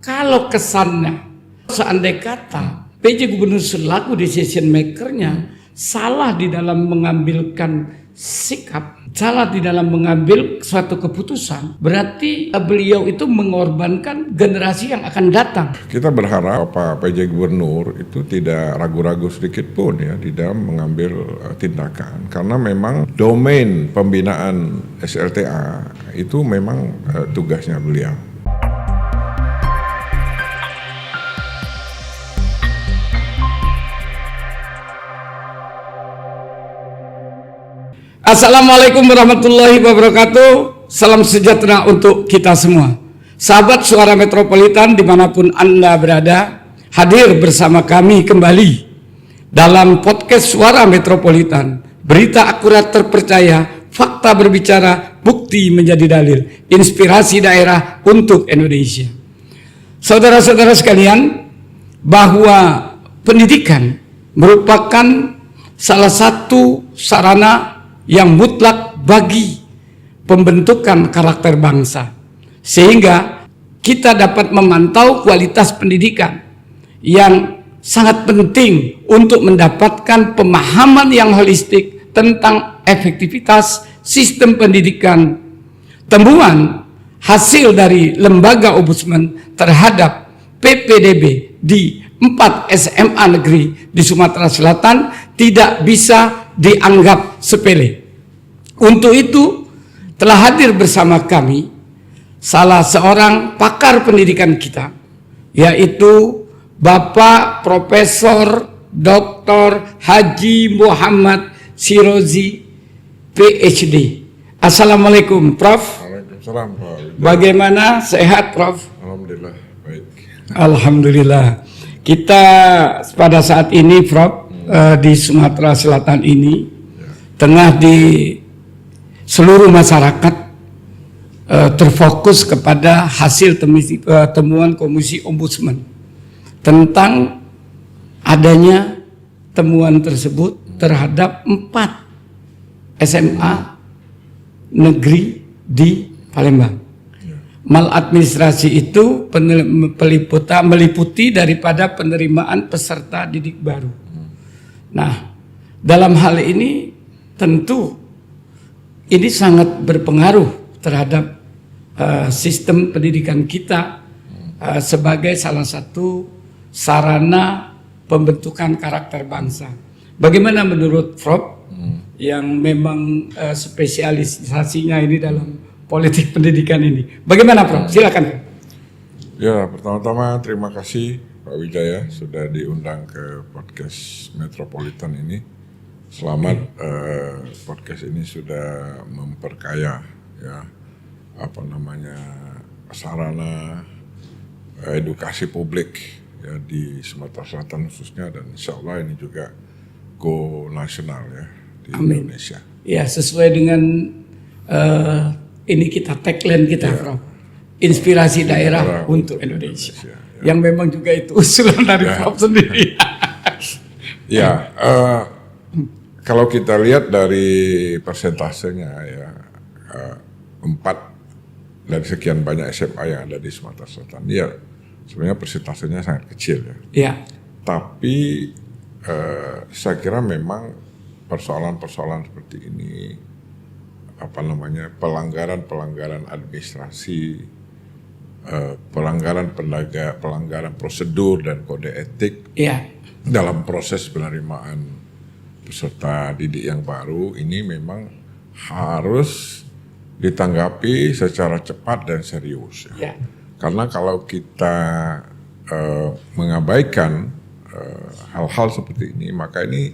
Kalau kesannya, seandai kata PJ Gubernur selaku decision makernya salah di dalam mengambilkan sikap, salah di dalam mengambil suatu keputusan, berarti beliau itu mengorbankan generasi yang akan datang. Kita berharap Pak PJ Gubernur itu tidak ragu-ragu sedikit pun ya di dalam mengambil tindakan, karena memang domain pembinaan SLTA itu memang tugasnya beliau. Assalamualaikum warahmatullahi wabarakatuh. Salam sejahtera untuk kita semua. Sahabat Suara Metropolitan dimanapun Anda berada, hadir bersama kami kembali dalam podcast Suara Metropolitan. Berita akurat terpercaya, fakta berbicara, bukti menjadi dalil. Inspirasi daerah untuk Indonesia. Saudara-saudara sekalian, bahwa pendidikan merupakan salah satu sarana yang mutlak bagi pembentukan karakter bangsa, sehingga kita dapat memantau kualitas pendidikan yang sangat penting untuk mendapatkan pemahaman yang holistik tentang efektivitas sistem pendidikan. Temuan hasil dari Lembaga Ombudsman terhadap PPDB di 4 SMA negeri di Sumatera Selatan tidak bisa dianggap sepele. Untuk itu telah hadir bersama kami salah seorang pakar pendidikan kita, yaitu Bapak Profesor Dr. Haji Muhammad Sirozi, PhD. Assalamualaikum, Prof. Waalaikumsalam, Pak. Bagaimana, sehat, Prof? Alhamdulillah, baik. Alhamdulillah. Kita pada saat ini, Prof, di Sumatera Selatan ini, tengah di seluruh masyarakat terfokus kepada hasil temuan Komisi Ombudsman tentang adanya temuan tersebut terhadap 4 SMA negeri di Palembang. Maladministrasi itu meliputi daripada penerimaan peserta didik baru. Nah, dalam hal ini tentu ini sangat berpengaruh terhadap sistem pendidikan kita sebagai salah satu sarana pembentukan karakter bangsa. Bagaimana menurut Prof yang memang spesialisasinya ini dalam politik pendidikan ini? Bagaimana, Prof? Silakan. Ya, pertama-tama terima kasih Pak Wijaya sudah diundang ke podcast Metropolitan ini. Selamat, podcast ini sudah memperkaya ya sarana edukasi publik ya di Sumatera Selatan khususnya, dan insya Allah ini juga go nasional ya di Amin. Indonesia. Ya, sesuai dengan ini kita tagline kita, Prof. Inspirasi daerah untuk Indonesia. Ya. Yang memang juga itu usulan dari Prof sendiri. Ya, kalau kita lihat dari persentasenya ya, 4 dari sekian banyak SMA yang ada di Sumatera Selatan, ya sebenarnya persentasenya sangat kecil ya. Ya. Tapi saya kira memang persoalan-persoalan seperti ini, pelanggaran administrasi, pelanggaran prosedur dan kode etik dalam proses penerimaan peserta didik yang baru ini memang harus ditanggapi secara cepat dan serius ya. Karena kalau kita mengabaikan hal-hal seperti ini, maka ini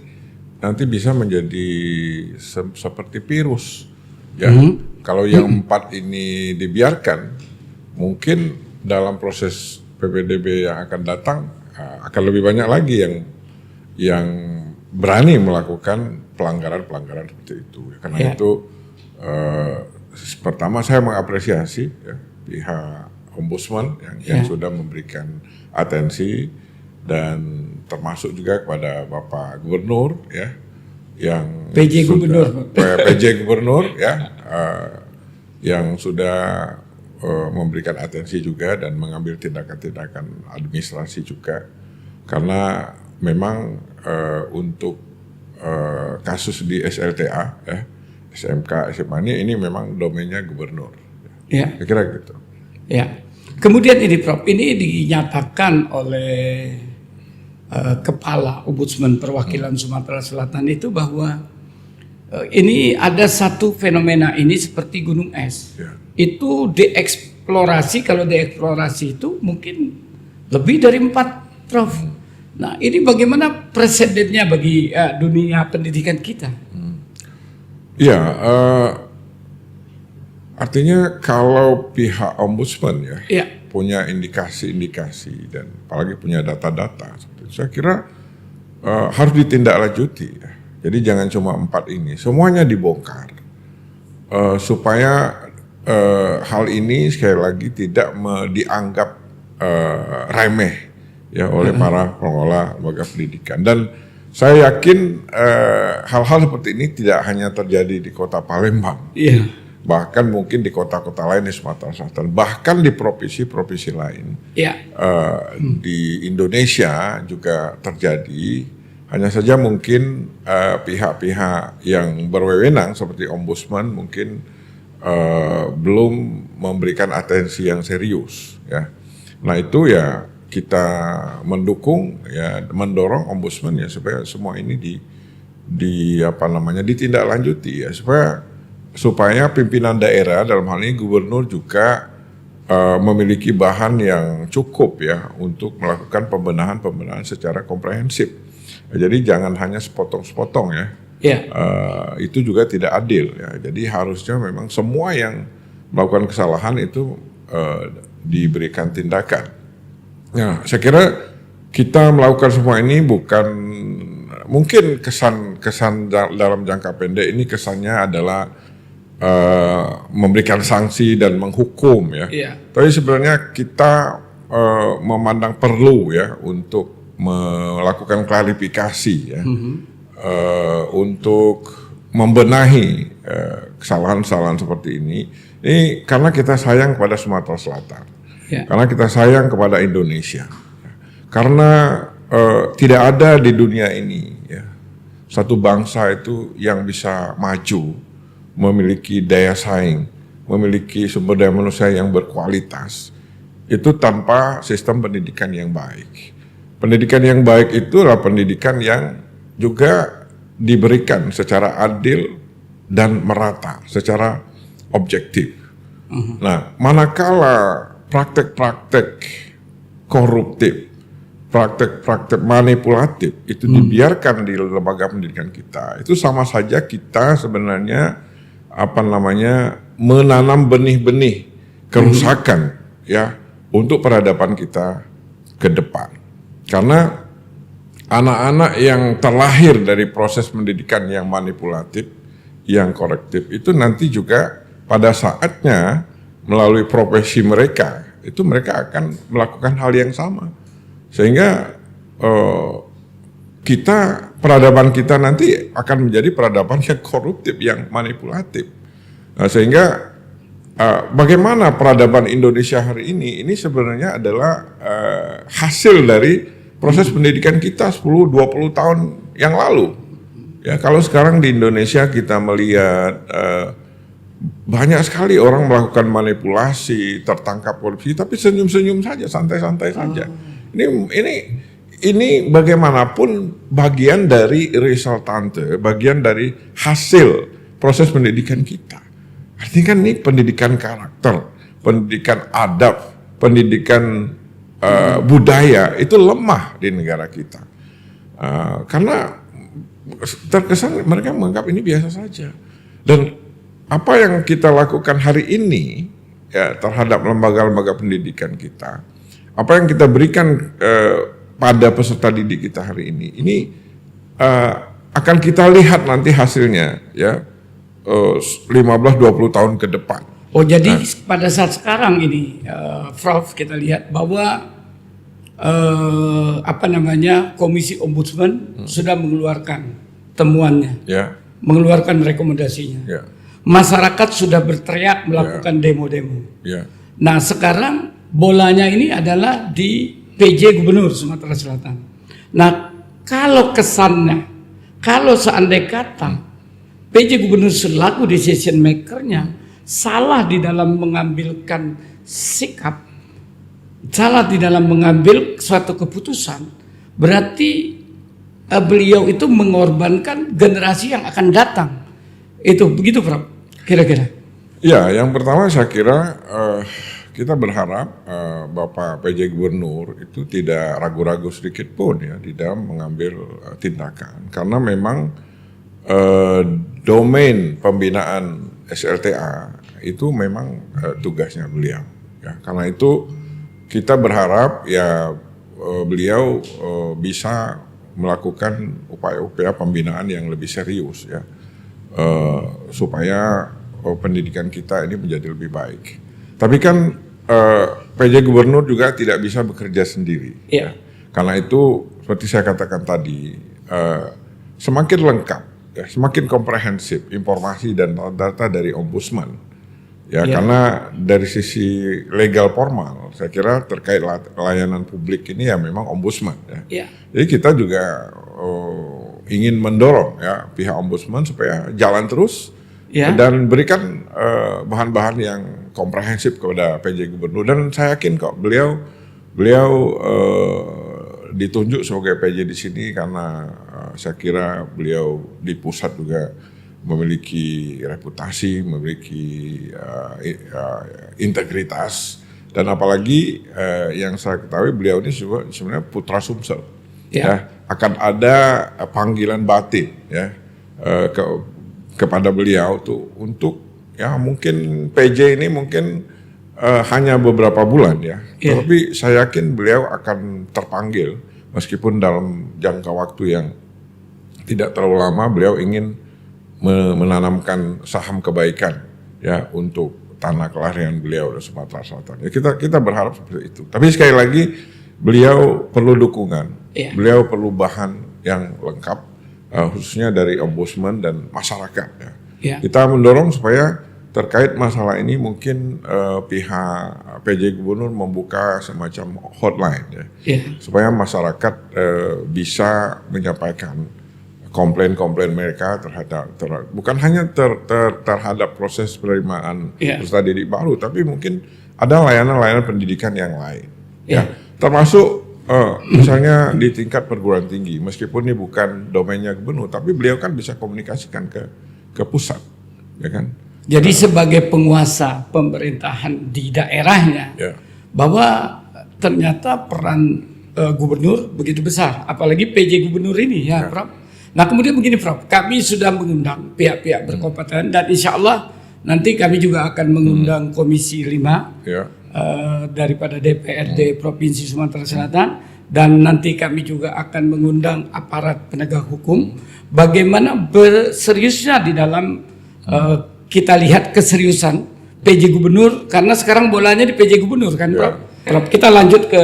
nanti bisa menjadi seperti virus ya. Kalau yang 4 ini dibiarkan, mungkin dalam proses PPDB yang akan datang akan lebih banyak lagi yang berani melakukan pelanggaran seperti itu. Karena itu pertama saya mengapresiasi ya, pihak Ombudsman yang sudah memberikan atensi, dan termasuk juga kepada Bapak Gubernur ya, yang PJ Gubernur ya, yang sudah memberikan atensi juga dan mengambil tindakan-tindakan administrasi juga, karena memang untuk kasus di SLTA, SMK, SMA ini memang domainnya gubernur. Ya. Kira-kira gitu. Ya. Kemudian ini Prof, ini dinyatakan oleh Kepala Ombudsman Perwakilan Sumatera Selatan itu bahwa ini ada satu fenomena ini seperti gunung es. Ya. Itu dieksplorasi, kalau dieksplorasi itu mungkin lebih dari 4, Prof. Nah, ini bagaimana presidennya bagi dunia pendidikan kita? Ya, artinya kalau pihak ombudsman Ya. punya indikasi-indikasi dan apalagi punya data-data, saya kira harus ditindaklanjuti. Ya. Jadi jangan cuma 4 ini, semuanya dibongkar supaya hal ini sekali lagi tidak dianggap remeh ya oleh para pengelola lembaga pendidikan. Dan saya yakin hal-hal seperti ini tidak hanya terjadi di Kota Palembang. Iya. Bahkan mungkin di kota-kota lain di Sumatera Selatan, bahkan di provinsi-provinsi lain. Ya. Di Indonesia juga terjadi. Hanya saja mungkin pihak-pihak yang berwenang seperti ombudsman mungkin belum memberikan atensi yang serius ya. Nah, itu ya kita mendukung ya, mendorong ombudsman ya supaya semua ini ditindaklanjuti ya, supaya pimpinan daerah dalam hal ini gubernur juga memiliki bahan yang cukup ya untuk melakukan pembenahan secara komprehensif. Jadi jangan hanya sepotong-sepotong ya. Ya. Itu juga tidak adil ya. Jadi harusnya memang semua yang melakukan kesalahan itu diberikan tindakan. Nah, saya kira kita melakukan semua ini bukan mungkin kesan dalam jangka pendek ini kesannya adalah memberikan sanksi dan menghukum ya. Iya. Tapi sebenarnya kita memandang perlu ya untuk melakukan klarifikasi ya, untuk membenahi kesalahan-kesalahan seperti ini. Ini karena kita sayang kepada Sumatera Selatan, Ya. karena kita sayang kepada Indonesia, karena tidak ada di dunia ini ya satu bangsa itu yang bisa maju, memiliki daya saing, memiliki sumber daya manusia yang berkualitas itu tanpa sistem pendidikan yang baik. Pendidikan yang baik itu adalah pendidikan yang juga diberikan secara adil dan merata, secara objektif. Nah, manakala praktek-praktek koruptif, praktek-praktek manipulatif itu dibiarkan di lembaga pendidikan kita, itu sama saja kita sebenarnya menanam benih-benih kerusakan ya untuk peradaban kita ke depan. Karena anak-anak yang terlahir dari proses pendidikan yang manipulatif, yang korektif itu nanti juga pada saatnya melalui profesi mereka, itu mereka akan melakukan hal yang sama. Sehingga peradaban kita nanti akan menjadi peradaban yang koruptif, yang manipulatif. Nah, sehingga bagaimana peradaban Indonesia hari ini sebenarnya adalah hasil dari proses pendidikan kita 10-20 tahun yang lalu. Ya, kalau sekarang di Indonesia kita melihat banyak sekali orang melakukan manipulasi, tertangkap korupsi, tapi senyum-senyum saja, santai-santai saja. Ini bagaimanapun bagian dari resultante, bagian dari hasil proses pendidikan kita. Artinya kan ini pendidikan karakter, pendidikan adab, pendidikan budaya itu lemah di negara kita. Karena terkesan mereka menganggap ini biasa saja. Dan apa yang kita lakukan hari ini ya, terhadap lembaga-lembaga pendidikan kita, apa yang kita berikan pada peserta didik kita hari ini akan kita lihat nanti hasilnya ya 15-20 tahun ke depan. Oh, jadi pada saat sekarang ini, Prof, kita lihat bahwa Komisi Ombudsman sudah mengeluarkan temuannya, Ya. mengeluarkan rekomendasinya. Ya. Masyarakat sudah berteriak melakukan demo-demo. Ya. Nah sekarang bolanya ini adalah di PJ Gubernur Sumatera Selatan. Nah kalau kesannya, kalau seandai kata PJ Gubernur selaku decision makernya salah di dalam mengambilkan sikap, salah di dalam mengambil suatu keputusan, berarti beliau itu mengorbankan generasi yang akan datang. Itu begitu, Prof. Kira-kira. Ya, yang pertama saya kira kita berharap Bapak PJ Gubernur itu tidak ragu-ragu sedikit pun ya di dalam mengambil tindakan, karena memang domain pembinaan SLTA itu memang tugasnya beliau. Ya, karena itu kita berharap ya beliau bisa melakukan upaya-upaya pembinaan yang lebih serius ya, supaya pendidikan kita ini menjadi lebih baik. Tapi kan PJ Gubernur juga tidak bisa bekerja sendiri. Iya. Karena itu seperti saya katakan tadi, semakin lengkap, ya, semakin komprehensif informasi dan data dari Ombudsman. Ya, karena dari sisi legal formal, saya kira terkait layanan publik ini ya memang Ombudsman. Ya. Jadi kita juga ingin mendorong ya pihak Ombudsman supaya jalan terus dan berikan bahan-bahan yang komprehensif kepada PJ Gubernur. Dan saya yakin kok beliau ditunjuk sebagai PJ di sini karena saya kira beliau di pusat juga memiliki reputasi, memiliki integritas, dan apalagi yang saya ketahui beliau ini sebenarnya putra Sumsel. Ya, akan ada panggilan batin ya kepada beliau tuh untuk ya mungkin PJ ini mungkin hanya beberapa bulan ya, tapi saya yakin beliau akan terpanggil meskipun dalam jangka waktu yang tidak terlalu lama. Beliau ingin menanamkan saham kebaikan ya untuk tanah kelahiran beliau di Sumatera Selatan. Ya, kita berharap seperti itu. Tapi sekali lagi beliau perlu dukungan, beliau perlu bahan yang lengkap, khususnya dari Ombudsman dan masyarakat. Ya. Kita mendorong supaya terkait masalah ini mungkin pihak PJ Gubernur membuka semacam hotline ya, supaya masyarakat bisa menyampaikan komplain-komplain mereka terhadap bukan hanya terhadap proses penerimaan peserta didik baru, tapi mungkin ada layanan-layanan pendidikan yang lain. Ya, termasuk misalnya di tingkat perguruan tinggi, meskipun ini bukan domainnya gubernur, tapi beliau kan bisa komunikasikan ke pusat, ya kan? Jadi sebagai penguasa pemerintahan di daerahnya, bahwa ternyata peran gubernur begitu besar, apalagi PJ Gubernur ini ya, Prof. Nah kemudian begini Prof, kami sudah mengundang pihak-pihak berkompeten dan insya Allah nanti kami juga akan mengundang Komisi 5 daripada DPRD Provinsi Sumatera Selatan, dan nanti kami juga akan mengundang aparat penegak hukum. Bagaimana berseriusnya di dalam kita lihat keseriusan PJ Gubernur, karena sekarang bolanya di PJ Gubernur kan Prof. Kita lanjut ke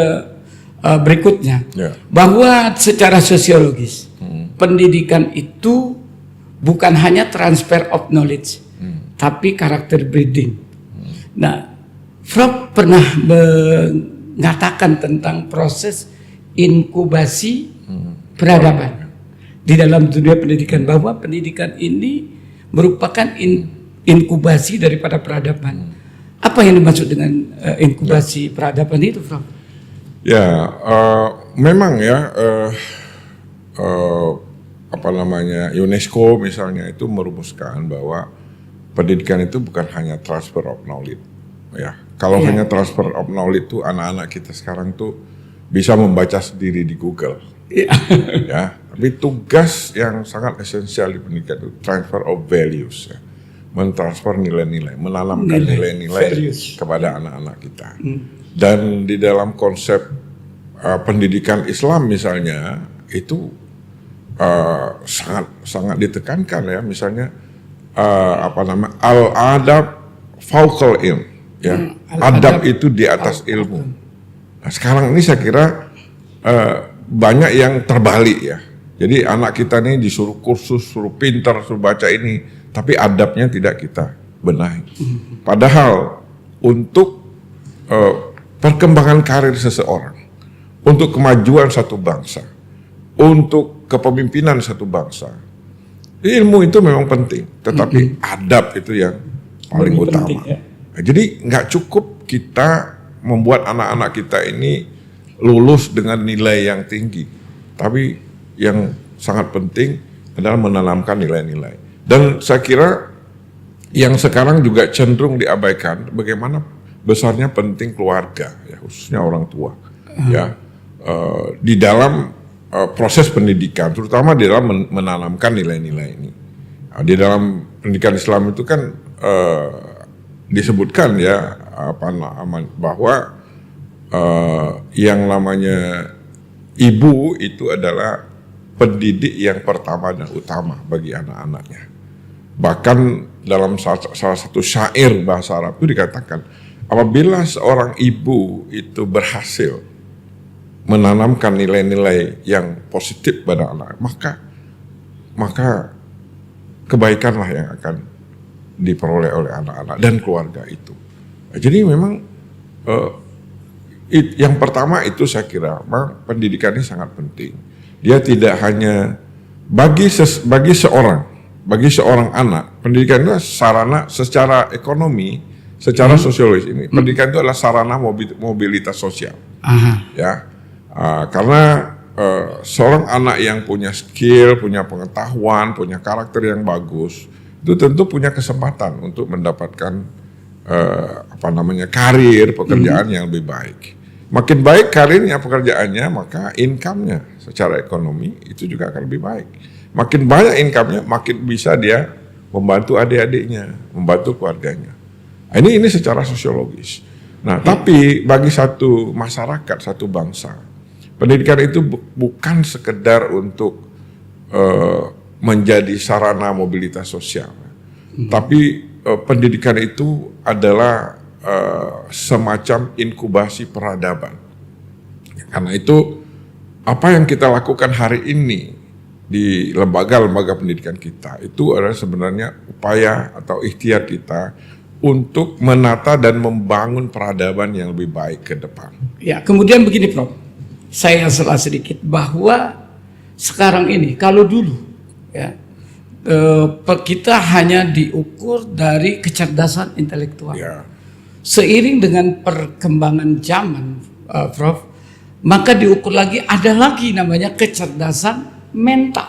berikutnya, bahwa secara sosiologis pendidikan itu bukan hanya transfer of knowledge, tapi karakter breeding. Nah, Prof pernah mengatakan tentang proses inkubasi peradaban di dalam dunia pendidikan, bahwa pendidikan ini merupakan inkubasi daripada peradaban. Apa yang dimaksud dengan inkubasi peradaban itu, Prof? Ya, memang ya. UNESCO misalnya itu merumuskan bahwa pendidikan itu bukan hanya transfer of knowledge. Ya, kalau hanya transfer of knowledge itu anak-anak kita sekarang tuh bisa membaca sendiri di Google. Ya, tapi tugas yang sangat esensial di pendidikan itu transfer of values, ya. Mentransfer nilai-nilai, menanamkan nilai-nilai kepada anak-anak kita. Dan di dalam konsep pendidikan Islam misalnya itu sangat ditekankan ya, misalnya al-adab fauqal ilm, ya. Adab itu di atas ilmu. Nah, sekarang ini saya kira banyak yang terbalik ya. Jadi anak kita nih disuruh kursus, suruh pintar, suruh baca ini, tapi adabnya tidak kita benahi. Padahal untuk perkembangan karir seseorang, untuk kemajuan satu bangsa, untuk kepemimpinan satu bangsa. Ilmu itu memang penting, tetapi adab itu yang paling Lebih utama. penting, ya. Nah, jadi nggak cukup kita membuat anak-anak kita ini lulus dengan nilai yang tinggi, tapi yang sangat penting adalah menanamkan nilai-nilai. Dan saya kira yang sekarang juga cenderung diabaikan, bagaimana besarnya penting keluarga, ya, khususnya orang tua, ya, di dalam proses pendidikan, terutama di dalam menanamkan nilai-nilai ini. Nah, di dalam pendidikan Islam itu kan disebutkan ya bahwa yang namanya ibu itu adalah pendidik yang pertama dan utama bagi anak-anaknya. Bahkan dalam salah satu syair bahasa Arab itu dikatakan, apabila seorang ibu itu berhasil menanamkan nilai-nilai yang positif pada anak, maka kebaikanlah yang akan diperoleh oleh anak-anak dan keluarga itu. Nah, jadi memang yang pertama itu saya kira memang pendidikan ini sangat penting. Dia tidak hanya bagi seorang anak, pendidikan itu sarana secara ekonomi, secara sosiologis ini. Pendidikan itu adalah sarana mobilitas sosial. Ya, karena seorang anak yang punya skill, punya pengetahuan, punya karakter yang bagus, itu tentu punya kesempatan untuk mendapatkan karir, pekerjaan yang lebih baik. Makin baik karirnya, pekerjaannya, maka income-nya secara ekonomi itu juga akan lebih baik. Makin banyak income-nya, makin bisa dia membantu adik-adiknya, membantu keluarganya. Nah, ini secara sosiologis. Nah, tapi bagi satu masyarakat, satu bangsa, pendidikan itu bukan sekedar untuk menjadi sarana mobilitas sosial. Tapi pendidikan itu adalah semacam inkubasi peradaban. Karena itu apa yang kita lakukan hari ini di lembaga-lembaga pendidikan kita itu adalah sebenarnya upaya atau ikhtiar kita untuk menata dan membangun peradaban yang lebih baik ke depan. Ya, kemudian begini Prof, saya salah sedikit bahwa sekarang ini kalau dulu ya kita hanya diukur dari kecerdasan intelektual. Ya. Seiring dengan perkembangan zaman, Prof, maka diukur lagi ada lagi namanya kecerdasan mental.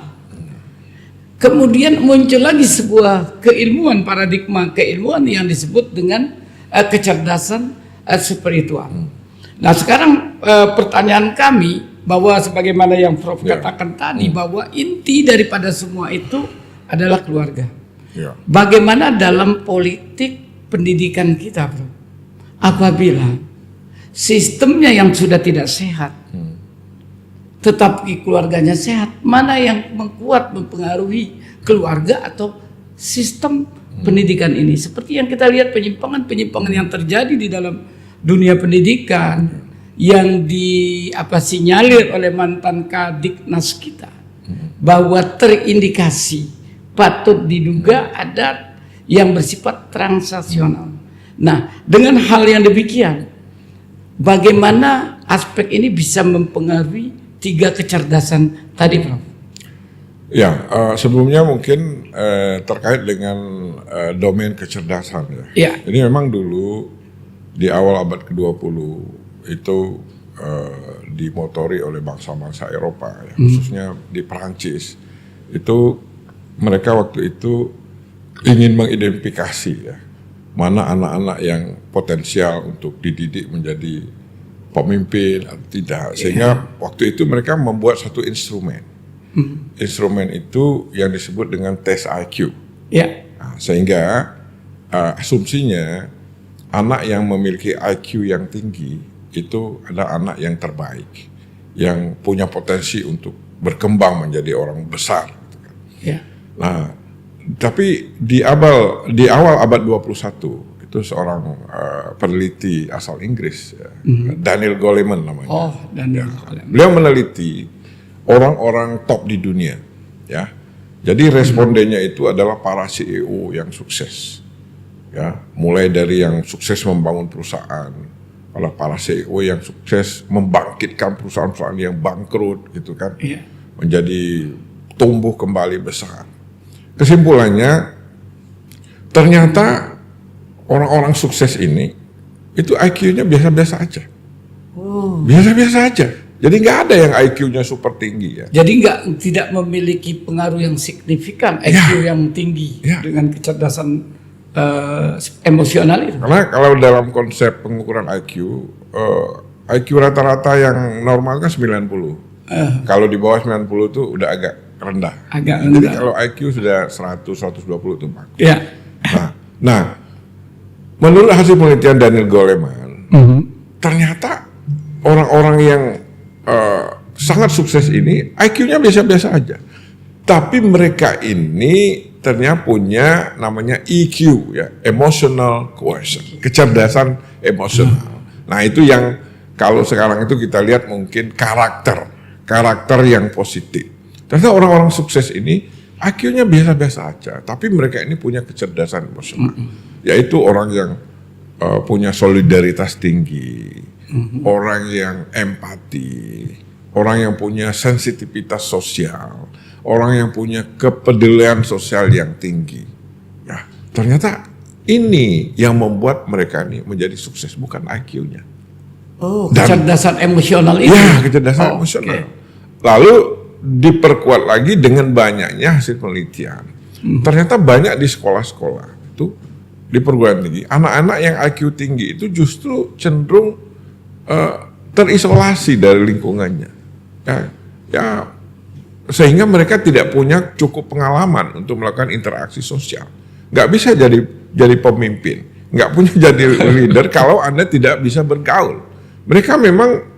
Kemudian muncul lagi sebuah keilmuan, paradigma keilmuan yang disebut dengan kecerdasan spiritual. Nah sekarang pertanyaan kami bahwa sebagaimana yang Prof katakan tadi, bahwa inti daripada semua itu adalah keluarga. Ya. Bagaimana dalam politik pendidikan kita, Prof, apabila sistemnya yang sudah tidak sehat, tetapi keluarganya sehat, mana yang mempengaruhi keluarga atau sistem pendidikan ini? Seperti yang kita lihat penyimpangan yang terjadi di dalam dunia pendidikan yang sinyalir oleh mantan Kadiknas kita, bahwa terindikasi patut diduga ada yang bersifat transaksional. Nah, dengan hal yang demikian, bagaimana aspek ini bisa mempengaruhi 3 kecerdasan tadi, Prof? Ya, sebelumnya mungkin terkait dengan domain kecerdasan ya. Ya. Jadi memang dulu di awal abad ke-20 itu dimotori oleh bangsa-bangsa Eropa, ya, khususnya di Perancis. Itu mereka waktu itu ingin mengidentifikasi ya, mana anak-anak yang potensial untuk dididik menjadi pemimpin atau tidak. Sehingga waktu itu mereka membuat satu instrumen. Instrumen itu yang disebut dengan tes IQ. Ya. Nah, sehingga asumsinya anak yang memiliki IQ yang tinggi itu adalah anak yang terbaik, yang punya potensi untuk berkembang menjadi orang besar. Gitu kan. Ya. Nah, tapi di awal abad 21 itu seorang peneliti asal Inggris, Daniel Goleman namanya. Oh, Daniel Goleman. Beliau meneliti orang-orang top di dunia, ya. Jadi respondennya itu adalah para CEO yang sukses, ya. Mulai dari yang sukses membangun perusahaan, para CEO yang sukses membangkitkan perusahaan-perusahaan yang bangkrut gitu kan, menjadi tumbuh kembali besar. Kesimpulannya, ternyata orang-orang sukses ini itu IQ-nya biasa-biasa aja, biasa-biasa aja. Jadi nggak ada yang IQ-nya super tinggi ya. Jadi tidak memiliki pengaruh yang signifikan IQ yang tinggi dengan kecerdasan emosional itu. Karena kalau dalam konsep pengukuran IQ, IQ rata-rata yang normal kan 90. Kalau di bawah 90 itu udah agak rendah. Jadi kalau IQ sudah 100, 120 itu bagus. Nah, menurut hasil penelitian Daniel Goleman, ternyata orang-orang yang sangat sukses ini IQ-nya biasa-biasa aja. Tapi mereka ini ternyata punya namanya EQ ya, emotional quotient, kecerdasan emosional. Nah, itu yang kalau sekarang itu kita lihat mungkin karakter yang positif. Ternyata orang-orang sukses ini IQ-nya biasa-biasa aja, tapi mereka ini punya kecerdasan emosional. Yaitu orang yang punya solidaritas tinggi, orang yang empati, orang yang punya sensitivitas sosial, orang yang punya kepedulian sosial yang tinggi. Ya, ternyata ini yang membuat mereka ini menjadi sukses, bukan IQ-nya. Kecerdasan emosional itu. Ya, kecerdasan emosional. Lalu diperkuat lagi dengan banyaknya hasil penelitian. Ternyata banyak di sekolah-sekolah itu, di perguruan tinggi, anak-anak yang IQ tinggi itu justru cenderung terisolasi dari lingkungannya. Ya, sehingga mereka tidak punya cukup pengalaman untuk melakukan interaksi sosial. Nggak bisa jadi pemimpin, nggak punya jadi leader kalau Anda tidak bisa bergaul. Mereka memang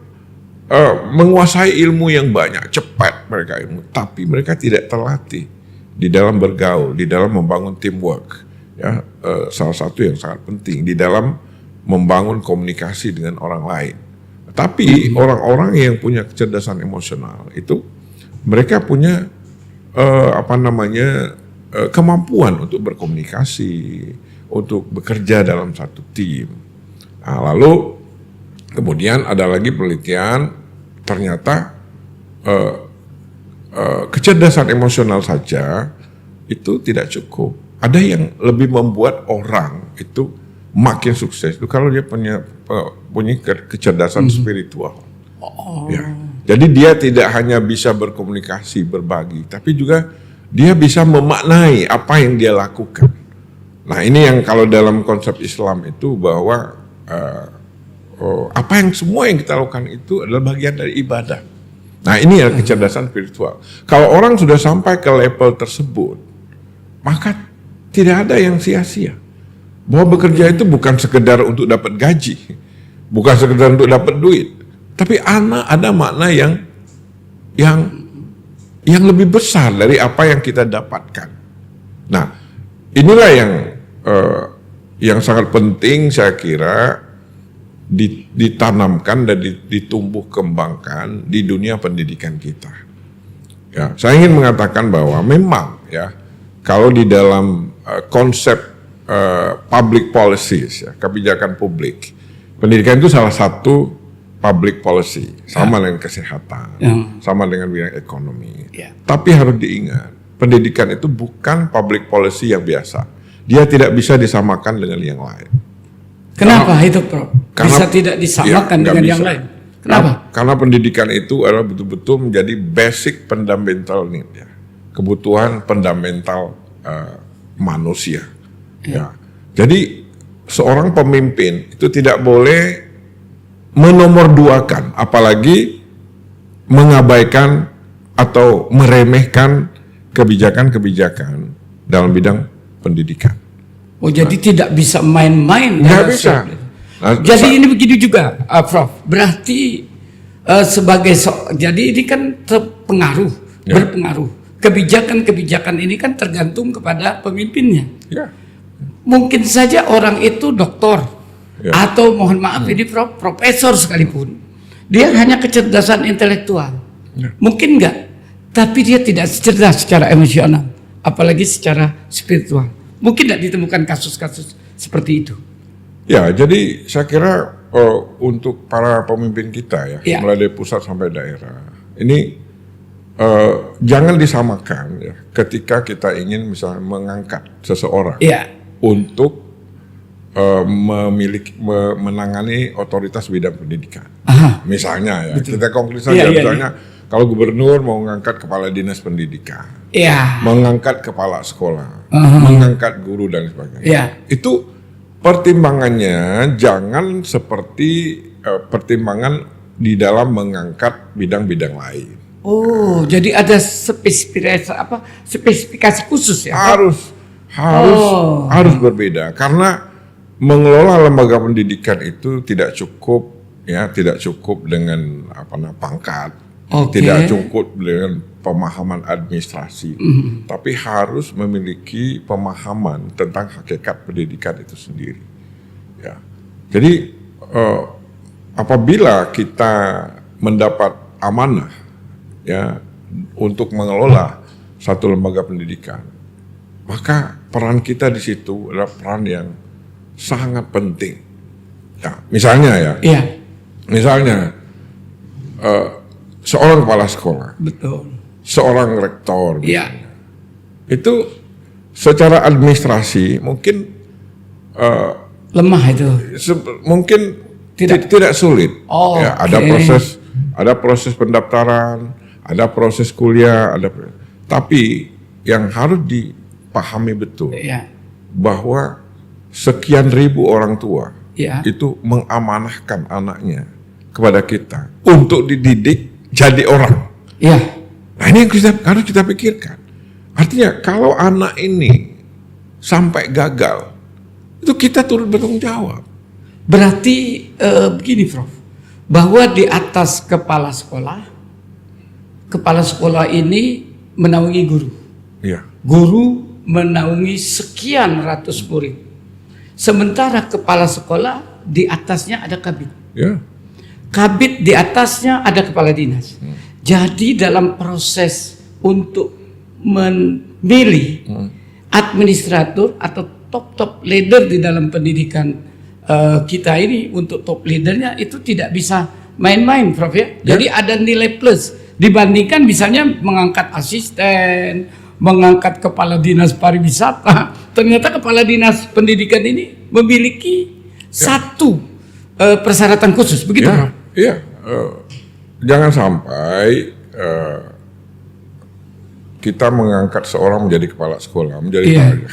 menguasai ilmu yang banyak, cepat mereka ilmu, tapi mereka tidak terlatih di dalam bergaul, di dalam membangun teamwork. Ya, salah satu yang sangat penting di dalam membangun komunikasi dengan orang lain. Tapi orang-orang yang punya kecerdasan emosional itu mereka punya kemampuan untuk berkomunikasi, untuk bekerja dalam satu tim. Nah, lalu kemudian ada lagi penelitian, ternyata kecerdasan emosional saja itu tidak cukup. Ada yang lebih membuat orang itu makin sukses itu kalau dia punya kecerdasan spiritual. Ya. Jadi dia tidak hanya bisa berkomunikasi, berbagi, tapi juga dia bisa memaknai apa yang dia lakukan. Nah, ini yang kalau dalam konsep Islam itu bahwa apa yang semua yang kita lakukan itu adalah bagian dari ibadah. Nah, ini adalah kecerdasan spiritual. Kalau orang sudah sampai ke level tersebut, maka tidak ada yang sia-sia. Bahwa bekerja itu bukan sekedar untuk dapat gaji, bukan sekedar untuk dapat duit, tapi ada makna yang lebih besar dari apa yang kita dapatkan. Nah, inilah yang sangat penting saya kira ditanamkan dan ditumbuh kembangkan di dunia pendidikan kita. Ya, saya ingin mengatakan bahwa memang ya kalau di dalam konsep public policies, ya, kebijakan publik, pendidikan itu salah satu public policy, sama dengan kesehatan, sama dengan bidang ekonomi. Tapi harus diingat, pendidikan itu bukan public policy yang biasa. Dia tidak bisa disamakan dengan yang lain. Kenapa itu, Prof? Bisa tidak disamakan dengan yang lain? Kenapa? Karena pendidikan itu adalah betul-betul menjadi basic fundamental need, ya. Kebutuhan fundamental manusia. Ya. Jadi seorang pemimpin itu tidak boleh menomorduakan, apalagi mengabaikan atau meremehkan kebijakan-kebijakan dalam bidang pendidikan. Jadi tidak bisa main-main. Nggak bisa. Jadi ini begitu juga, Prof. Berarti jadi ini kan berpengaruh. Kebijakan-kebijakan ini kan tergantung kepada pemimpinnya. Ya. Mungkin saja orang itu doktor atau mohon maaf ini profesor sekalipun, dia hanya kecerdasan intelektual. Mungkin enggak, tapi dia tidak cerdas secara emosional, apalagi secara spiritual. Mungkin tidak ditemukan kasus-kasus seperti itu. Ya, jadi saya kira untuk para pemimpin kita ya, mulai dari pusat sampai daerah, ini jangan disamakan ya, ketika kita ingin misalnya mengangkat seseorang untuk menangani otoritas bidang pendidikan. Misalnya ya, kita konkret saja, misalnya kalau gubernur mau mengangkat kepala dinas pendidikan, mengangkat kepala sekolah, mengangkat guru dan sebagainya. Itu pertimbangannya jangan seperti pertimbangan di dalam mengangkat bidang-bidang lain. Oh, jadi ada spesifikasi khusus ya? Harus berbeda, karena mengelola lembaga pendidikan itu tidak cukup dengan pangkat, tidak cukup dengan pemahaman administrasi, tapi harus memiliki pemahaman tentang hakikat pendidikan itu sendiri. Ya, jadi apabila kita mendapat amanah ya untuk mengelola satu lembaga pendidikan, maka peran kita di situ adalah peran yang sangat penting. Ya, misalnya misalnya seorang kepala sekolah, seorang rektor, itu secara administrasi mungkin lemah itu, mungkin tidak sulit. Ada proses pendaftaran, ada proses kuliah, tapi yang harus dipahami betul bahwa sekian ribu orang tua itu mengamanahkan anaknya kepada kita untuk dididik jadi orang. Nah, ini yang harus kita pikirkan. Artinya kalau anak ini sampai gagal, itu kita turut bertanggung jawab. Berarti begini, Prof, bahwa di atas kepala sekolah ini menaungi guru. Guru menaungi sekian ratus murid. Sementara kepala sekolah di atasnya ada kabit. Kabit di atasnya ada kepala dinas. Jadi dalam proses untuk memilih administrator atau top leader di dalam pendidikan kita ini, untuk top leadernya itu tidak bisa main-main, Prof ya. Jadi ada nilai plus dibandingkan misalnya mengangkat asisten, mengangkat kepala dinas pariwisata. Ternyata kepala dinas pendidikan ini memiliki satu persyaratan khusus, begitu Prof? Jangan sampai kita mengangkat seorang menjadi kepala sekolah,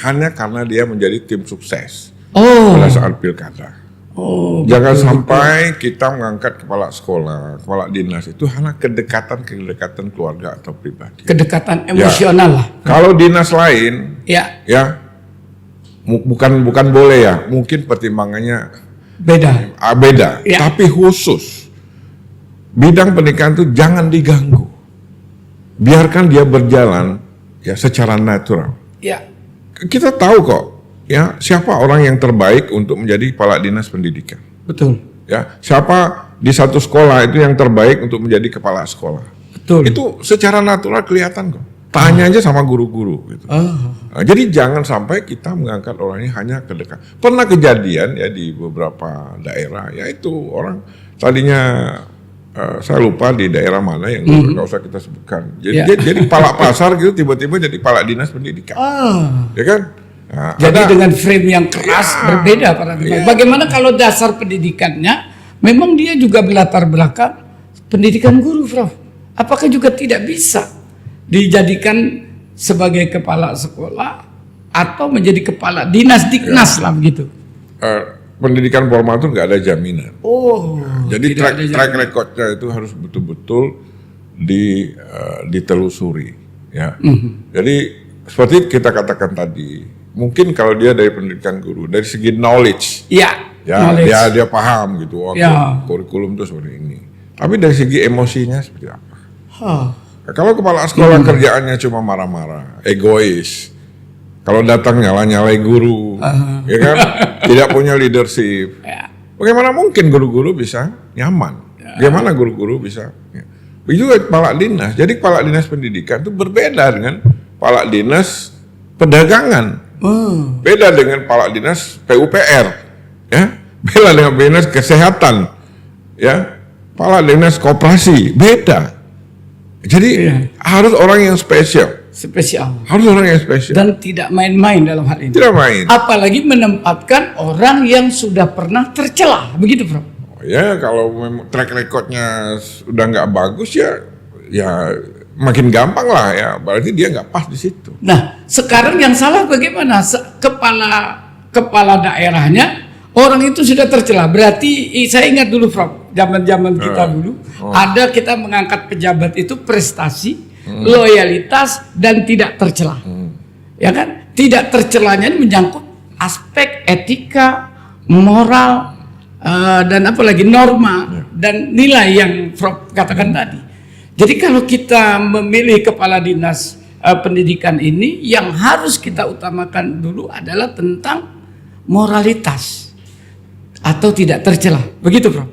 hanya karena dia menjadi tim sukses pada saat pilkada. Jangan sampai kita mengangkat kepala sekolah, kepala dinas itu hanya kedekatan keluarga atau pribadi. Kedekatan emosional lah. Kalau dinas lain, bukan boleh ya, mungkin pertimbangannya beda. Tapi khusus bidang pendidikan itu jangan diganggu, biarkan dia berjalan secara natural. Kita tahu kok siapa orang yang terbaik untuk menjadi kepala dinas pendidikan. Betul. Siapa di satu sekolah itu yang terbaik untuk menjadi kepala sekolah. Betul. Itu secara natural kelihatan kok. Tanya aja sama guru-guru gitu. Nah, jadi jangan sampai kita mengangkat orang ini hanya kedekat. Pernah kejadian di beberapa daerah, yaitu orang tadinya saya lupa di daerah mana yang nggak usah kita sebutkan. Jadi kepala pasar gitu tiba-tiba jadi kepala dinas pendidikan. Ya kan? Nah, jadi dengan frame yang keras berbeda paradigma. Bagaimana kalau dasar pendidikannya memang dia juga berlatar belakang pendidikan guru, Prof? Apakah juga tidak bisa dijadikan sebagai kepala sekolah atau menjadi kepala dinas diknas lah begitu? Pendidikan formal itu nggak ada jaminan. Jadi track recordnya itu harus betul-betul ditelusuri. Jadi seperti kita katakan tadi, mungkin kalau dia dari pendidikan guru, dari segi knowledge, dia paham gitu, kurikulum itu seperti ini. Tapi dari segi emosinya seperti apa? Kalau kepala sekolah kerjaannya cuma marah-marah, egois, kalau datang nyala-nyalai guru, ya kan, tidak punya leadership, bagaimana mungkin guru-guru bisa nyaman? Bagaimana guru-guru bisa? Begitu juga kepala dinas. Jadi kepala dinas pendidikan itu berbeda dengan kepala dinas perdagangan, beda dengan kepala dinas PUPR, Kepala dinas kesehatan, ya, kepala dinas koperasi, beda. Jadi harus orang yang spesial. Harus orang yang spesial. Dan tidak main-main dalam hal ini. Tidak main. Apalagi menempatkan orang yang sudah pernah tercela, begitu Prof. Ya kalau memang track recordnya sudah nggak bagus ya makin gampang lah ya. Berarti dia nggak pas di situ. Nah, sekarang yang salah bagaimana? Kepala daerahnya orang itu sudah tercela. Berarti saya ingat dulu Prof, zaman kita dulu ada kita mengangkat pejabat itu prestasi, loyalitas dan tidak tercela. Ya kan? Tidak tercelanya ini menyangkut aspek etika, moral, dan apalagi norma dan nilai yang Prof katakan tadi. Jadi kalau kita memilih kepala dinas pendidikan ini, yang harus kita utamakan dulu adalah tentang moralitas atau tidak tercela. Begitu Prof?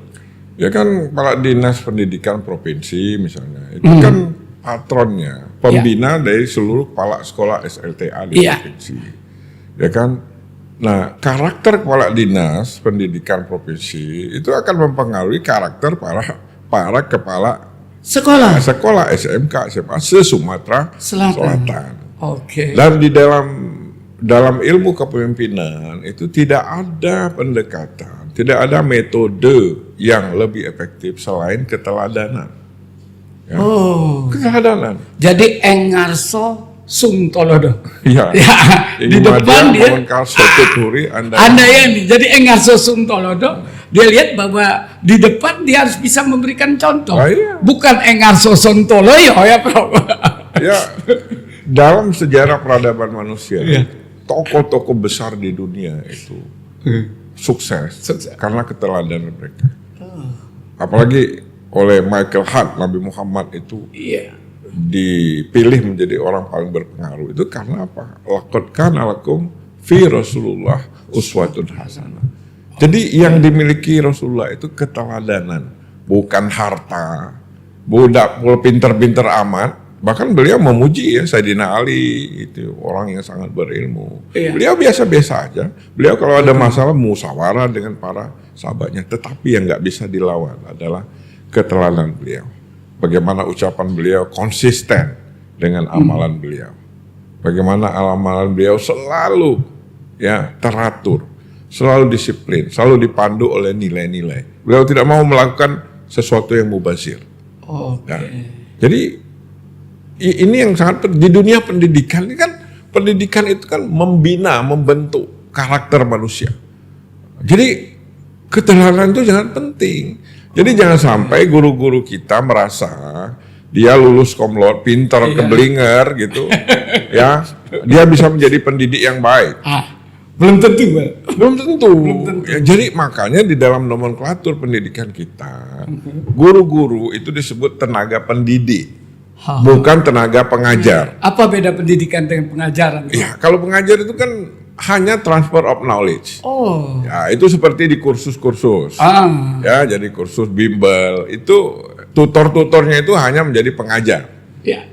Ya kan kepala dinas pendidikan provinsi misalnya, itu kan patronnya, pembina dari seluruh kepala sekolah SLTA di provinsi. Ya kan? Nah, karakter kepala dinas pendidikan provinsi itu akan mempengaruhi karakter para kepala sekolah SMK, SMA se-Sumatera Selatan. Oke. Dan di dalam ilmu kepemimpinan itu tidak ada pendekatan, tidak ada metode yang lebih efektif selain keteladanan. Ya. Keteladanan. Jadi Engarso Sungtolodo. Iya. Ya, di depan dia. Anda ya nih. Jadi Engarso Sungtolodo, dia lihat bahwa di depan dia harus bisa memberikan contoh. Bukan Engarso Sontoloyo ya, Prof. Ya. Dalam sejarah peradaban manusia, tokoh-tokoh besar di dunia itu sukses karena keteladanan mereka. Apalagi oleh Michael Hart, Nabi Muhammad itu dipilih menjadi orang paling berpengaruh itu karena apa? Laqad kana lakum fi Rasulullah uswatun hasanah. Jadi yang dimiliki Rasulullah itu keteladanan, bukan harta. Budak pinter-pinter amat, bahkan beliau memuji ya Sayyidina Ali itu orang yang sangat berilmu. Beliau biasa-biasa aja. Beliau kalau ada masalah musyawarah dengan para sahabatnya, tetapi yang nggak bisa dilawan adalah keteladanan beliau. Bagaimana ucapan beliau konsisten dengan amalan beliau. Bagaimana amalan beliau selalu teratur, selalu disiplin, selalu dipandu oleh nilai-nilai. Beliau tidak mau melakukan sesuatu yang mubazir. Jadi ini yang sangat di dunia pendidikan ini kan, pendidikan itu kan membina, membentuk karakter manusia. Jadi keteladanan itu sangat penting. Jadi jangan sampai guru-guru kita merasa dia lulus komlot, pintar, keblinger gitu, ya dia bisa menjadi pendidik yang baik. Belum tentu, belum tentu. Ya, jadi makanya di dalam nomenklatur pendidikan kita, guru-guru itu disebut tenaga pendidik, bukan tenaga pengajar. Apa beda pendidikan dengan pengajaran? Ya, kalau pengajar itu kan hanya transfer of knowledge. Ya, itu seperti di kursus-kursus. Ya, jadi kursus bimbel itu tutor-tutornya itu hanya menjadi pengajar.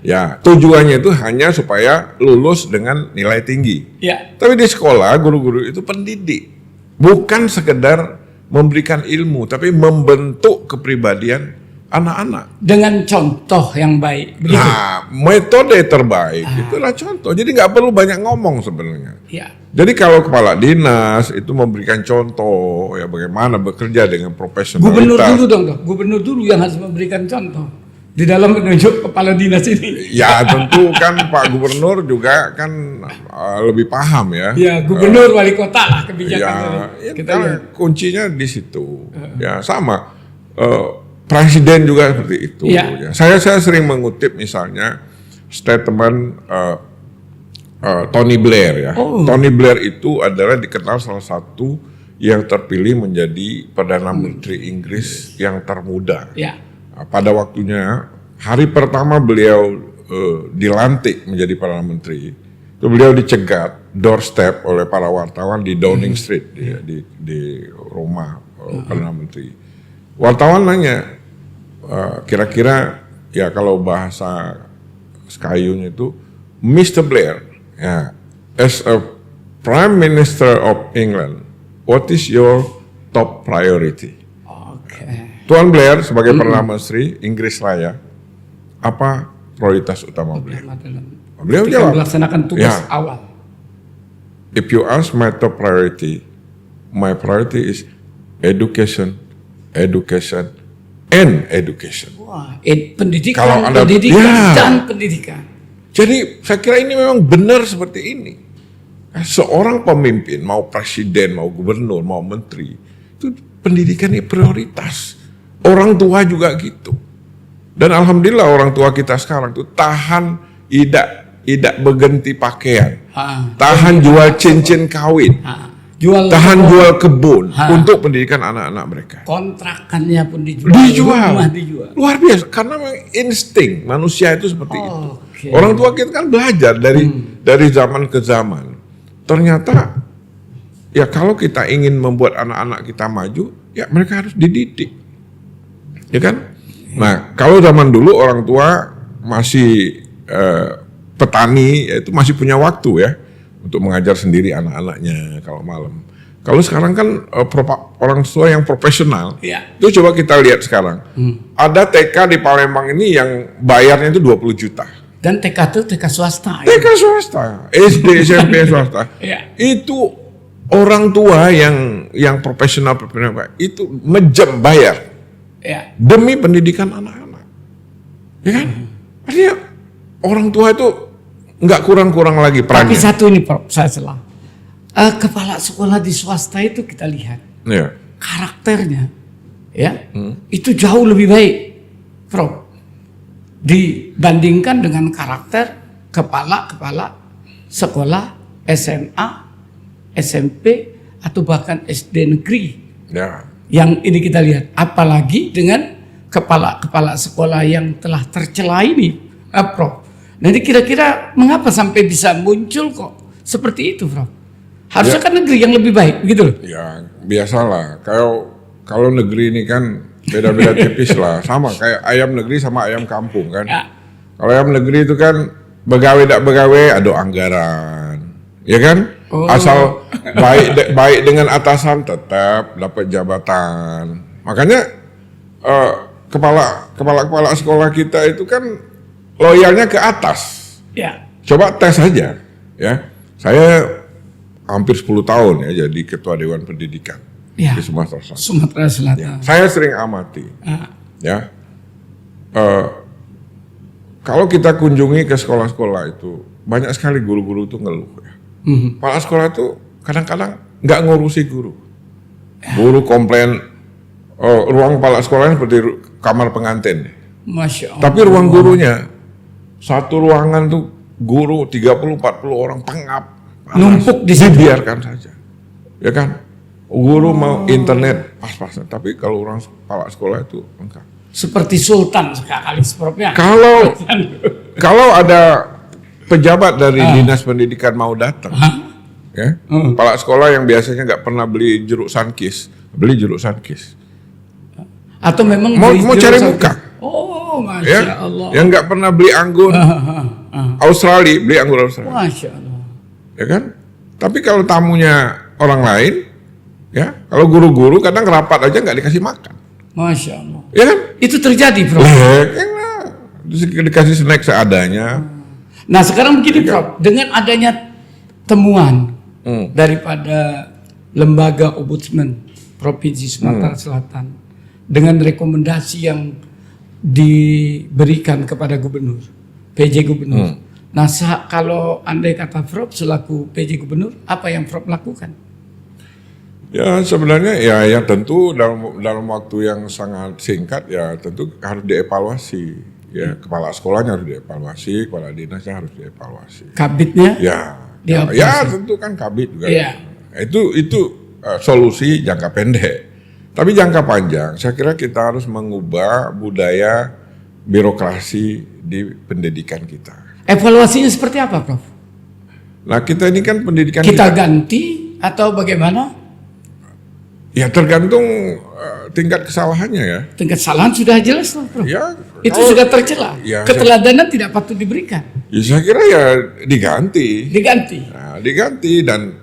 Ya, tujuannya itu hanya supaya lulus dengan nilai tinggi. Tapi di sekolah guru-guru itu pendidik, bukan sekedar memberikan ilmu, tapi membentuk kepribadian anak-anak dengan contoh yang baik. Begitu? Nah, metode terbaik itulah contoh. Jadi nggak perlu banyak ngomong sebenarnya. Jadi kalau kepala dinas itu memberikan contoh ya bagaimana bekerja dengan profesionalitas. Gubernur dulu yang harus memberikan contoh di dalam menunjuk kepala dinas ini. Ya tentu kan Pak Gubernur juga kan lebih paham ya. Ya gubernur wali kota lah kebijakan. Kita kuncinya di situ. Ya sama. Presiden juga seperti itu. Ya. Saya sering mengutip misalnya statement Tony Blair ya. Tony Blair itu adalah dikenal salah satu yang terpilih menjadi Perdana Menteri Inggris yang termuda. Pada waktunya hari pertama beliau dilantik menjadi Perdana Menteri, itu beliau dicegat doorstep oleh para wartawan di Downing Street di rumah Perdana Menteri. Wartawan nanya, kira-kira ya kalau bahasa Skayunya itu Mr. Blair, as a Prime Minister of England, what is your top priority. Oke. Tuan Blair sebagai Perdana Menteri Inggris Raya, apa prioritas utama beliau? Beliau Ketika jawab, melaksanakan tugas ya, awal. if you ask my top priority, my priority is education, education, and education. Wah, pendidikan, Kalau Anda- pendidikan, ya. dan pendidikan. Jadi saya kira ini memang benar seperti ini. Seorang pemimpin, mau presiden, mau gubernur, mau menteri, itu pendidikan ini prioritas. Orang tua juga gitu. Dan alhamdulillah orang tua kita sekarang tuh tahan tidak berganti pakaian, tahan jual cincin kawin, tahan jual kebun untuk pendidikan anak-anak mereka. Kontrakannya pun dijual. Rumah dijual. Luar biasa, karena memang insting manusia itu seperti itu. Oke. Orang tua kita kan belajar dari zaman ke zaman. Ternyata ya kalau kita ingin membuat anak-anak kita maju, ya mereka harus dididik, ya kan? Nah kalau zaman dulu orang tua masih petani, ya itu masih punya waktu ya untuk mengajar sendiri anak-anaknya kalau malam. Kalau sekarang kan orang tua yang profesional, Ya. itu coba kita lihat sekarang. Ada TK di Palembang ini yang bayarnya itu 20 juta. Dan TK itu TK swasta. TK swasta, SD, SMP swasta. Ya. Itu orang tua yang profesional itu menjam bayar Ya. demi pendidikan anak-anak. Ya kan? Artinya orang tua itu nggak kurang-kurang lagi Tapi perannya. satu ini Prof, saya salah. Kepala sekolah di swasta itu kita lihat Ya. karakternya, ya itu jauh lebih baik, Prof, dibandingkan dengan karakter kepala sekolah SMA, SMP atau bahkan SD negeri. Ya. Yang ini kita lihat, apalagi dengan kepala sekolah yang telah tercela ini, Prof. Nanti kira-kira mengapa sampai bisa muncul kok seperti itu, Prof? Harusnya kan negeri yang lebih baik, begitu loh. Ya biasalah. Kalau negeri ini kan beda-beda tipis lah. Sama kayak ayam negeri sama ayam kampung kan. Ya. Kalau ayam negeri itu kan begawe tak begawe ada anggaran, ya kan? Oh. Asal baik dengan atasan tetap dapat jabatan. Makanya kepala sekolah kita itu kan loyalnya ke atas. Ya. Coba tes aja, ya. Saya hampir 10 tahun ya jadi ketua Dewan Pendidikan Ya. di Sumatera Selatan. Sumatera Selatan. Saya sering amati, Ah. ya. Kalau kita kunjungi ke sekolah-sekolah itu banyak sekali guru-guru itu ngeluh. Ya. Kepala sekolah itu kadang-kadang nggak ngurusi guru. Guru komplain ruang kepala sekolahnya seperti kamar pengantin. Masya Allah. Tapi ruang gurunya satu ruangan tuh guru 30-40 orang pengap. panas. Numpuk di situ. Dibiarkan saja. Ya kan? Guru mau internet pas-pasan, tapi kalau orang kepala sekolah itu enggak. Seperti sultan sekali, Prof, ya. Kalau ada pejabat dari dinas pendidikan mau datang, ya, kepala sekolah yang biasanya nggak pernah beli jeruk sankis, beli jeruk sankis. Atau memang Mau dari cari jurusan- muka. Oh, Masya Ya, Allah. yang nggak pernah beli anggur Australia, beli anggur Australia, Masya Allah. ya kan? Tapi kalau tamunya orang lain, ya, kalau guru-guru kadang rapat aja nggak dikasih makan, Masya Allah. ya kan? Itu terjadi, Prof. Terus dikasih snack seadanya. Nah, sekarang begini, Prof. Dengan adanya temuan Hmm. daripada lembaga ombudsman Provinsi Sumatera Selatan dengan rekomendasi yang diberikan kepada gubernur, PJ gubernur. Nah, kalau andai kata Prof selaku PJ gubernur, apa yang Prof lakukan? Ya sebenarnya ya tentu dalam waktu yang sangat singkat ya tentu harus dievaluasi, ya kepala sekolahnya harus dievaluasi, kepala dinasnya harus dievaluasi. Kabitnya? Ya tentu kan kabit juga. Iya. Itu solusi jangka pendek. Tapi jangka panjang, saya kira kita harus mengubah budaya birokrasi di pendidikan kita. Evaluasinya seperti apa, Prof? Nah kita ini kan pendidikan Kita ganti atau bagaimana? ya tergantung tingkat kesalahannya ya. Tingkat kesalahan sudah jelas, Prof. Ya Itu sudah tercela. Ya, Keteladanan tidak patut diberikan. ya saya kira ya diganti. Diganti. Nah, diganti dan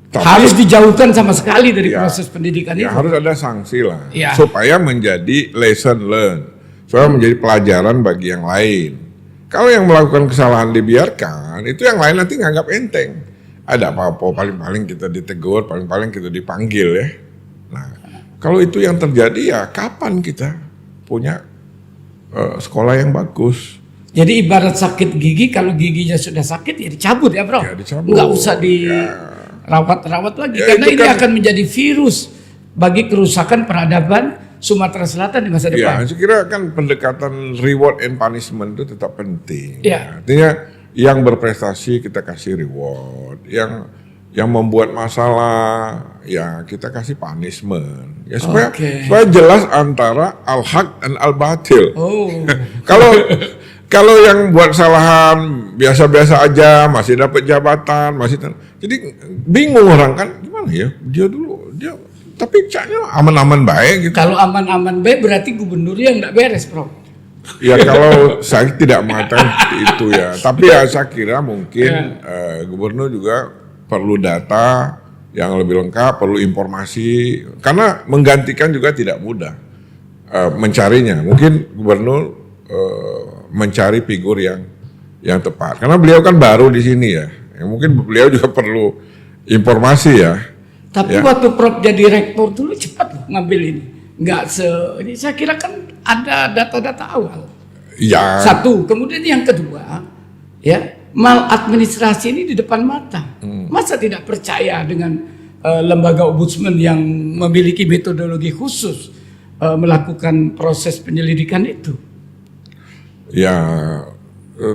Tapi harus dijauhkan sama sekali dari Ya, proses pendidikan itu. harus ada sanksi lah, Ya. supaya menjadi lesson learned, supaya menjadi pelajaran bagi yang lain. Kalau yang melakukan kesalahan dibiarkan, itu yang lain nanti nganggap enteng. Ada apa-apa, paling-paling kita ditegur, paling-paling kita dipanggil ya. Nah, kalau itu yang terjadi ya kapan kita punya sekolah yang bagus? Jadi ibarat sakit gigi, kalau giginya sudah sakit ya dicabut ya bro. Ya, dicabut. Nggak usah dirawat-rawat lagi, Ya, karena itu ini kan- akan menjadi virus bagi kerusakan peradaban Sumatera Selatan di masa Ya, depan. saya kira kan pendekatan reward and punishment itu tetap penting. Ya. Artinya yang berprestasi kita kasih reward, yang membuat masalah ya kita kasih punishment. Ya supaya Oke. supaya jelas antara al-haq dan al-batil. Oh, Kalau yang buat kesalahan biasa-biasa aja masih dapat jabatan, jadi bingung orang kan gimana ya dia tapi caknya aman-aman baik gitu. kalau aman-aman baik berarti gubernurnya nggak beres bro. Ya kalau saya tidak mengatakan itu ya, tapi ya saya kira mungkin gubernur juga perlu data yang lebih lengkap, perlu informasi, karena menggantikan juga tidak mudah mencarinya. Mungkin gubernur mencari figur yang tepat, karena beliau kan baru di sini ya. Mungkin beliau juga perlu informasi ya. Tapi Ya. waktu Prof jadi rektor dulu cepat loh ngambil ini. Ini saya kira kan ada data-data awal. Ya. Satu, kemudian yang kedua, ya maladministrasi ini di depan mata. Masa tidak percaya dengan lembaga ombudsman yang memiliki metodologi khusus melakukan proses penyelidikan itu? Ya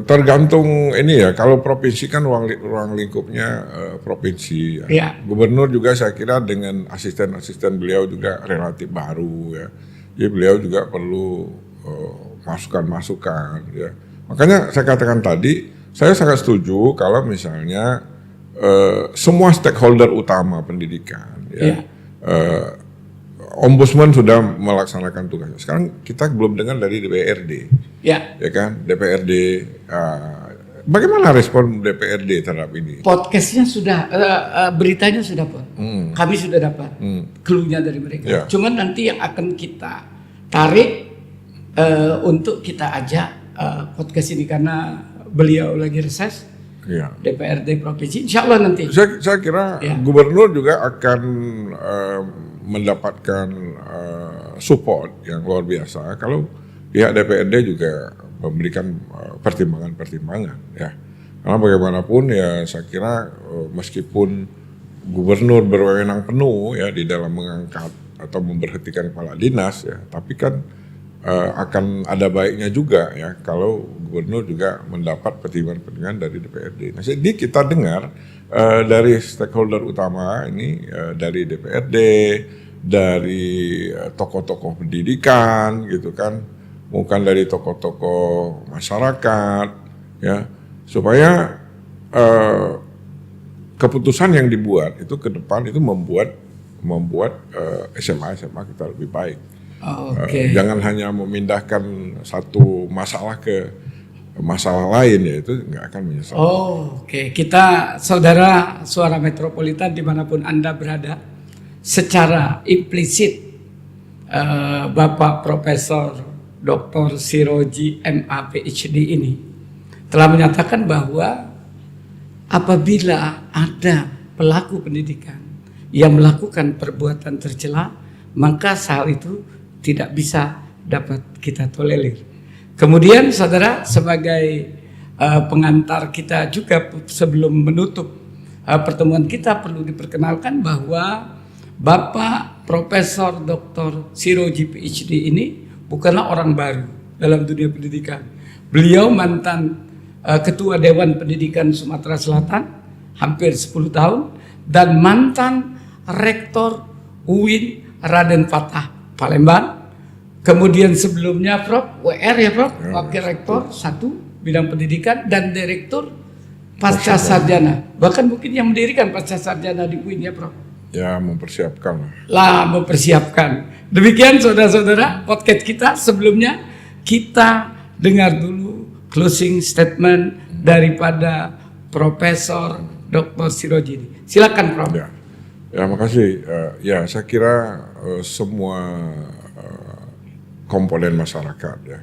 tergantung ini ya. Kalau provinsi kan ruang lingkupnya provinsi. Ya. Ya. Gubernur juga saya kira dengan asisten-asisten beliau juga relatif baru ya. Jadi beliau juga perlu masukan-masukan ya. Makanya saya katakan tadi, saya sangat setuju kalau misalnya semua stakeholder utama pendidikan ya. Ombudsman sudah melaksanakan tugasnya. Sekarang kita belum dengar dari DPRD. Ya. Ya kan, DPRD. Bagaimana respon DPRD terhadap ini? Podcastnya sudah, beritanya sudah Pak. Kami sudah dapat clue-nya dari mereka. Ya. Cuman nanti yang akan kita tarik untuk kita ajak podcast ini karena beliau lagi reses Ya. DPRD provinsi. Insya Allah nanti. Saya kira Ya. gubernur juga akan mendapatkan support yang luar biasa kalau pihak DPRD juga memberikan pertimbangan-pertimbangan ya. Karena bagaimanapun ya saya kira meskipun gubernur berwenang penuh ya di dalam mengangkat atau memberhentikan kepala dinas ya, tapi kan akan ada baiknya juga ya kalau gubernur juga mendapat pertimbangan-pertimbangan dari DPRD. Nah, jadi kita dengar dari stakeholder utama ini dari DPRD, dari tokoh-tokoh pendidikan gitu kan, bukan dari tokoh-tokoh masyarakat ya, supaya keputusan yang dibuat itu ke depan itu membuat SMA kita lebih baik. Oke. Jangan hanya memindahkan satu masalah ke masalah lain ya, itu nggak akan menyelesaikan. Oke. Kita saudara Suara Metropolitan dimanapun Anda berada, secara implisit Bapak Profesor Dr. Siroji MA PhD ini telah menyatakan bahwa apabila ada pelaku pendidikan yang melakukan perbuatan tercela, maka hal itu tidak bisa dapat kita tolerir. Kemudian saudara, sebagai pengantar kita juga sebelum menutup pertemuan kita, perlu diperkenalkan bahwa Bapak Profesor Dr. Siroji PhD ini bukanlah orang baru dalam dunia pendidikan. Beliau mantan Ketua Dewan Pendidikan Sumatera Selatan hampir 10 tahun dan mantan Rektor UIN Raden Fatah Palembang. Kemudian sebelumnya Prof, WR ya Prof, Wakil Rektor 1 bidang pendidikan dan Direktur Pasca Sarjana. Bahkan mungkin yang mendirikan Pasca Sarjana di UIN ya Prof. Ya mempersiapkan Mempersiapkan. Demikian saudara-saudara podcast kita. Sebelumnya kita dengar dulu closing statement daripada Profesor Dr. Siroji. Silakan Prof. ya. Ya, makasih. Ya, saya kira semua komponen masyarakat ya,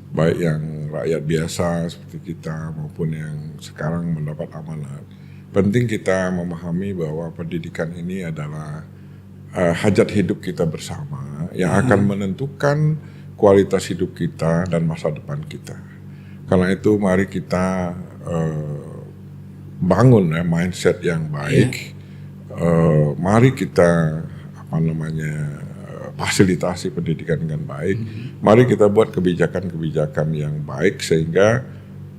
baik yang rakyat biasa seperti kita maupun yang sekarang mendapat amanat. Penting kita memahami bahwa pendidikan ini adalah hajat hidup kita bersama yang akan menentukan kualitas hidup kita dan masa depan kita. Karena itu mari kita bangun mindset yang baik. Mari kita fasilitasi pendidikan dengan baik. Mari kita buat kebijakan-kebijakan yang baik sehingga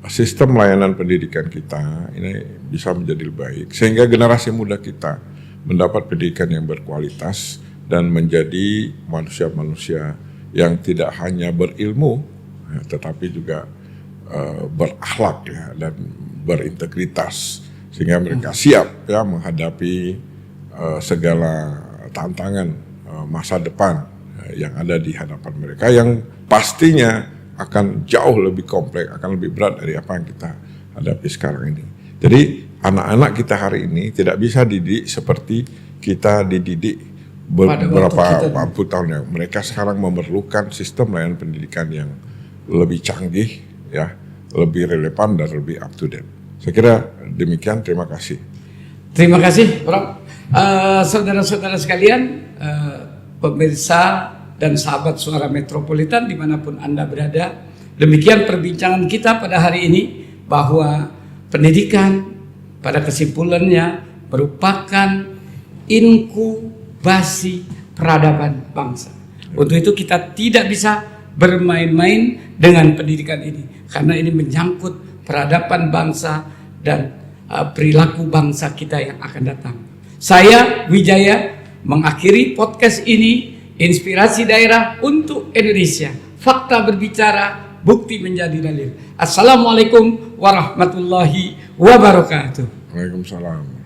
sistem layanan pendidikan kita ini bisa menjadi lebih baik. Sehingga generasi muda kita mendapat pendidikan yang berkualitas dan menjadi manusia-manusia yang tidak hanya berilmu, ya, tetapi juga berakhlak ya, dan berintegritas. Sehingga mereka siap ya menghadapi segala tantangan masa depan yang ada di hadapan mereka, yang pastinya akan jauh lebih kompleks, akan lebih berat dari apa yang kita hadapi sekarang ini. Jadi anak-anak kita hari ini tidak bisa dididik seperti kita dididik beberapa puluh tahun yang mereka sekarang memerlukan sistem layanan pendidikan yang lebih canggih ya, lebih relevan dan lebih up to date. Saya kira demikian, terima kasih. Terima kasih, Prof. Saudara-saudara sekalian, pemirsa dan sahabat Suara Metropolitan dimanapun Anda berada, demikian perbincangan kita pada hari ini, bahwa pendidikan pada kesimpulannya merupakan inkubasi peradaban bangsa. Untuk itu kita tidak bisa bermain-main dengan pendidikan ini, karena ini menyangkut peradaban bangsa dan perilaku bangsa kita yang akan datang. Saya Wijaya mengakhiri podcast ini, Inspirasi Daerah untuk Indonesia. Fakta berbicara, bukti menjadi dalil. Assalamualaikum warahmatullahi wabarakatuh. Waalaikumsalam.